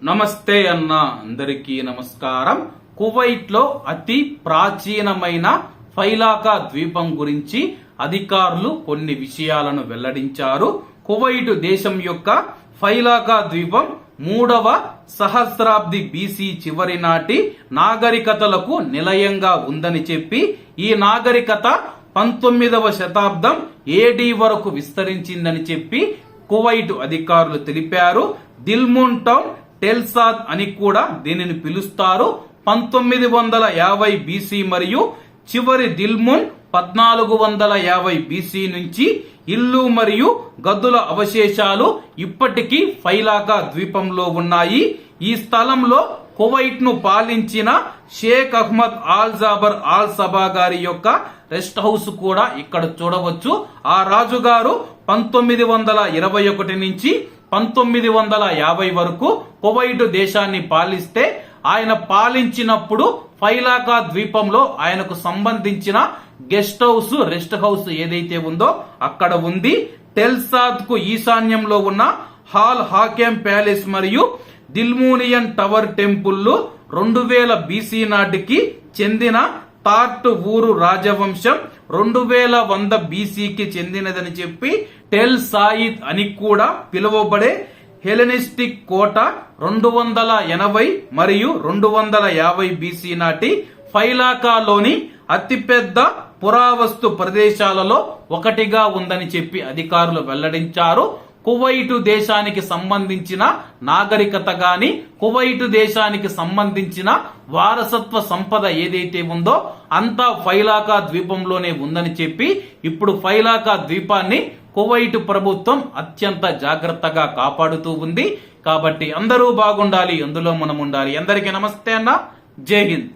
నమస్తే అన్న అందరికీ నమస్కారం. కువైట్ లో అతి ప్రాచీనమైన ఫైలాకా ద్వీపం గురించి అధికారులు కొన్ని విషయాలను వెల్లడించారు. కువైట్ దేశం యొక్క ఫైలాకా ద్వీపం 3వ సహస్రాబ్ది బీసీ చివరి నాటి నాగరికతలకు నిలయంగా ఉందని చెప్పి ఈ నాగరికత 19వ శతాబ్దం ఏడీ వరకు విస్తరించిందని చెప్పి కువైట్ అధికారులు తెలిపారు. దిల్మున్ టౌన్ టెల్సాద్ అని కూడా దీనిని పిలుస్తారు. 1950 బీసీ మరియు చివరి దిల్మున్ 1450 బీసీ నుంచి ఇల్లు మరియు గదుల అవశేషాలు ఇప్పటికీ ఫైలాకా ద్వీపంలో ఉన్నాయి. ఈ స్థలంలో కువైట్ ను పాలించిన Sheikh Ahmad al Jaber al Sabah గారి యొక్క రెస్ట్ హౌస్ కూడా ఇక్కడ చూడవచ్చు. ఆ రాజుగారు 1921 నుంచి 1950 వరకు కువైట్ దేశాన్ని పాలిస్తే ఆయన పాలించినప్పుడు ఫైలాకా ద్వీపంలో ఆయనకు సంబంధించిన గెస్ట్ హౌస్ రెస్ట్ హౌస్ ఏదైతే ఉందో అక్కడ ఉంది. టెల్సాద్ కు ఈశాన్యంలో ఉన్న హాల్ హాకెం ప్యాలెస్ మరియు దిల్మూనియన్ టవర్ టెంపుల్ 2000 బీసీ నాటికి చెందిన తార్ట్ ఊరు రాజవంశం 2100 బీసీకి చెందినదని చెప్పి టెల్ సాయిద్ అని కూడా పిలువబడే హెలెనిస్టిక్ కోట 280 మరియు 250 బీసీ నాటి ఫైలాకాలోని అతిపెద్ద పురావస్తు ప్రదేశాలలో ఒకటిగా ఉందని చెప్పి అధికారులు వెల్లడించారు. కువైటు దేశానికి సంబంధించిన నాగరికత గాని కువైటు దేశానికి సంబంధించిన వారసత్వ సంపద ఏదైతే ఉందో అంతా ఫైలాకా ద్వీపంలోనే ఉందని చెప్పి ఇప్పుడు ఫైలాకా ద్వీపాన్ని కువైట్ ప్రభుత్వం అత్యంత జాగ్రత్తగా కాపాడుతూ ఉంది. కాబట్టి అందరూ బాగుండాలి, అందులో మనం ఉండాలి. అందరికీ నమస్తే అన్న, జై హింద్.